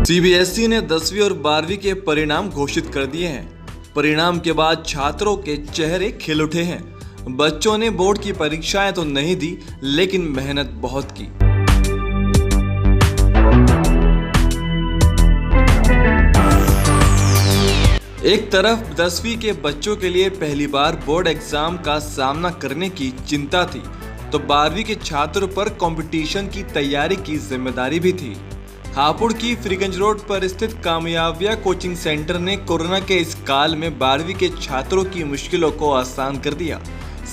CBSE ने 10वीं और 12वीं के परिणाम घोषित कर दिए हैं। परिणाम के बाद छात्रों के चेहरे खिल उठे हैं। बच्चों ने बोर्ड की परीक्षाएं तो नहीं दी, लेकिन मेहनत बहुत की। एक तरफ 10वीं के बच्चों के लिए पहली बार बोर्ड एग्जाम का सामना करने की चिंता थी, तो 12वीं के छात्रों पर कंपटीशन की तैयारी की जिम्मेदारी भी थी। हापुड़ की फ्रीगंज रोड पर स्थित कामयाबिया कोचिंग सेंटर ने कोरोना के इस काल में 12वीं के छात्रों की मुश्किलों को आसान कर दिया।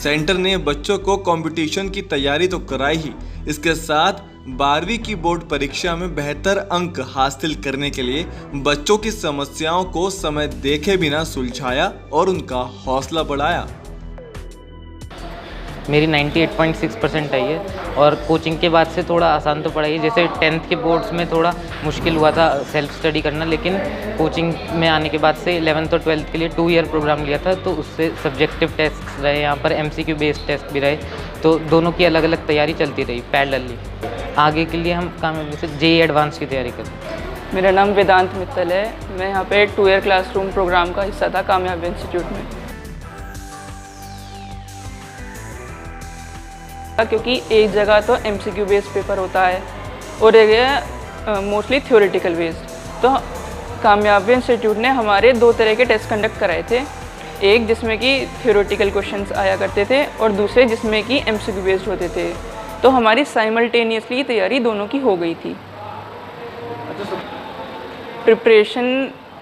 सेंटर ने बच्चों को कंपटीशन की तैयारी तो कराई ही, इसके साथ 12वीं की बोर्ड परीक्षा में बेहतर अंक हासिल करने के लिए बच्चों की समस्याओं को समय देखे बिना सुलझाया और उनका हौसला बढ़ाया। मेरी 98.6% आई है और कोचिंग के बाद से थोड़ा आसान तो पड़ा ही। जैसे 10th के बोर्ड्स में थोड़ा मुश्किल हुआ था सेल्फ स्टडी करना, लेकिन कोचिंग में आने के बाद से 11th और 12th के लिए 2 ईयर प्रोग्राम लिया था, तो उससे सब्जेक्टिव टेस्ट रहे, यहाँ पर MCQ बेस्ड टेस्ट भी रहे, तो दोनों की अलग अलग तैयारी चलती रही पैरेलली। आगे के लिए हम जैसे JEE एडवांस की तैयारी करें। मेरा नाम वेदांत मित्तल है। मैं यहाँ पे 2 ईयर क्लासरूम प्रोग्राम का हिस्सा था कामयाबी इंस्टीट्यूट में। क्योंकि एक जगह तो MCQ बेस्ड पेपर होता है और एक मोस्टली थ्योरेटिकल बेस्ड, तो कामयाबी इंस्टीट्यूट ने हमारे 2 तरह के टेस्ट कंडक्ट कराए थे। एक जिसमें कि थ्योरेटिकल क्वेश्चंस आया करते थे और दूसरे जिसमें कि MCQ बेस्ड होते थे, तो हमारी साइमल्टेनियसली तैयारी दोनों की हो गई थी। प्रिपरेशन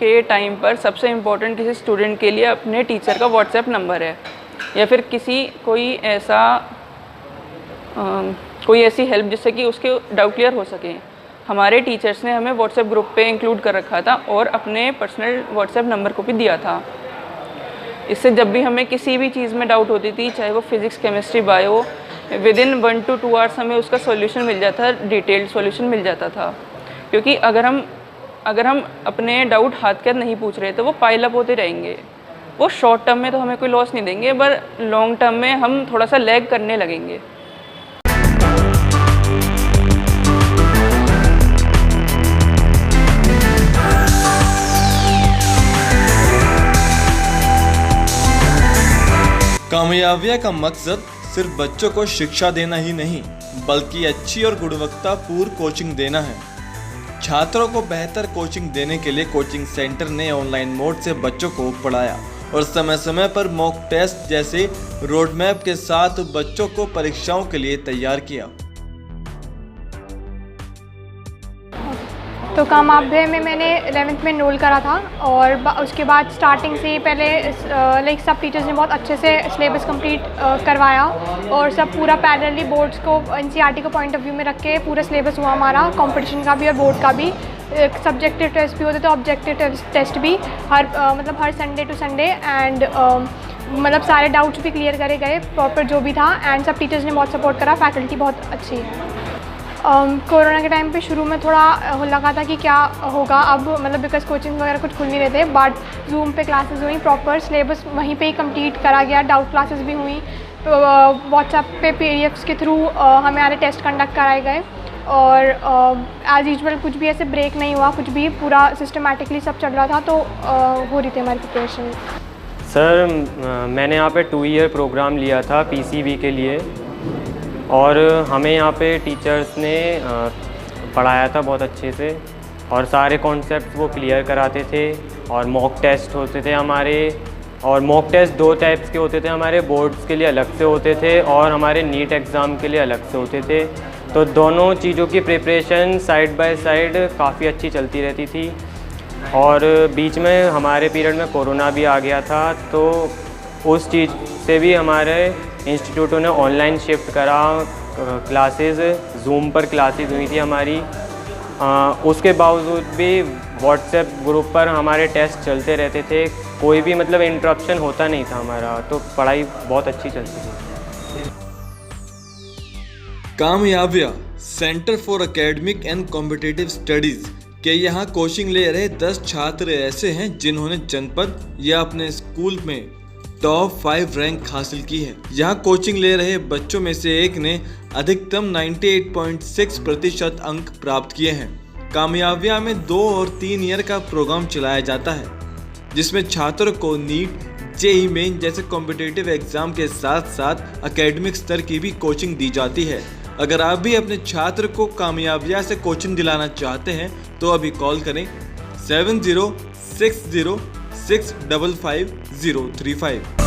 के टाइम पर सबसे इम्पोर्टेंट किसी स्टूडेंट के लिए अपने टीचर का व्हाट्सएप नंबर है, या फिर कोई ऐसी हेल्प जिससे कि उसके डाउट क्लियर हो सके। हमारे टीचर्स ने हमें व्हाट्सएप ग्रुप पे इंक्लूड कर रखा था और अपने पर्सनल व्हाट्सएप नंबर को भी दिया था। इससे जब भी हमें किसी भी चीज़ में डाउट होती थी, चाहे वो physics, chemistry, bio, within 1 to 2 hours हमें उसका सॉल्यूशन मिल जाता, डिटेल्ड सॉल्यूशन मिल जाता था। क्योंकि अगर हम अपने डाउट हाथ के हाथ नहीं पूछ रहे तो वो पाइल अप होते रहेंगे। वो शॉर्ट टर्म में तो हमें कोई लॉस नहीं देंगे, पर लॉन्ग टर्म में हम थोड़ा सा लैग करने लगेंगे। कामयाबिया का मकसद सिर्फ बच्चों को शिक्षा देना ही नहीं, बल्कि अच्छी और गुणवत्तापूर्ण कोचिंग देना है। छात्रों को बेहतर कोचिंग देने के लिए कोचिंग सेंटर ने ऑनलाइन मोड से बच्चों को पढ़ाया और समय समय पर मॉक टेस्ट जैसे रोड मैप के साथ बच्चों को परीक्षाओं के लिए तैयार किया। तो कामयाबी में मैंने 11th में एनरोल करा था और उसके बाद स्टार्टिंग से ही पहले सब टीचर्स ने बहुत अच्छे से सिलेबस कंप्लीट करवाया और सब पूरा पैरेलली बोर्ड्स को NCERT को पॉइंट ऑफ व्यू में रख के पूरा सिलेबस हुआ हमारा, कंपटीशन का भी और बोर्ड का भी। सब्जेक्टिव टेस्ट भी होते थे, ऑब्जेक्टिव टेस्ट भी हर संडे टू संडे, एंड सारे डाउट्स भी क्लियर करे गए प्रॉपर जो भी था, एंड सब टीचर्स ने बहुत सपोर्ट करा। फैकल्टी बहुत अच्छी है। कोरोना के टाइम पे शुरू में थोड़ा लगा था कि क्या होगा अब, बिकॉज कोचिंग वगैरह कुछ खुल नहीं रहे थे, बट जूम पे क्लासेस हुई, प्रॉपर सिलेबस वहीं पे ही कंप्लीट करा गया, डाउट क्लासेस भी हुई, व्हाट्सएप पे PDFs के थ्रू हमें आरे टेस्ट कंडक्ट कराए गए और एज यूजुअल कुछ भी ऐसे ब्रेक नहीं हुआ, कुछ भी पूरा सिस्टमेटिकली सब चल रहा था, तो हो रही थी हमारी प्रिपरेशन। सर मैंने यहाँ पे 2 ईयर प्रोग्राम लिया था PCB के लिए और हमें यहाँ पे टीचर्स ने पढ़ाया था बहुत अच्छे से और सारे कॉन्सेप्ट वो क्लियर कराते थे और मॉक टेस्ट होते थे हमारे। और मॉक टेस्ट 2 टाइप्स के होते थे, हमारे बोर्ड्स के लिए अलग से होते थे और हमारे नीट एग्ज़ाम के लिए अलग से होते थे। तो दोनों चीज़ों की प्रिपरेशन साइड बाय साइड काफ़ी अच्छी चलती रहती थी और बीच में हमारे पीरियड में कोरोना भी आ गया था, तो उस चीज़ से भी हमारे इंस्टीट्यूटों ने ऑनलाइन शिफ्ट करा। क्लासेस जूम पर क्लासेस हुई थी हमारी, उसके बावजूद भी व्हाट्सएप ग्रुप पर हमारे टेस्ट चलते रहते थे, कोई भी इंटरप्शन होता नहीं था हमारा, तो पढ़ाई बहुत अच्छी चलती थी। Kamyabiya center for academic and competitive studies के यहाँ कोचिंग ले रहे 10 छात्र ऐसे हैं जिन्होंने जनपद या अपने स्कूल में टॉप 5 रैंक हासिल की है। यहाँ कोचिंग ले रहे बच्चों में से एक ने अधिकतम 98.6% अंक प्राप्त किए हैं। कामयाबिया में 2 और 3 ईयर का प्रोग्राम चलाया जाता है, जिसमें छात्रों को नीट, जेईई मेन जैसे कॉम्पिटिटिव एग्जाम के साथ साथ एकेडमिक स्तर की भी कोचिंग दी जाती है। अगर आप भी अपने छात्र को कामयाबिया से कोचिंग दिलाना चाहते हैं तो अभी कॉल करें 7060655035।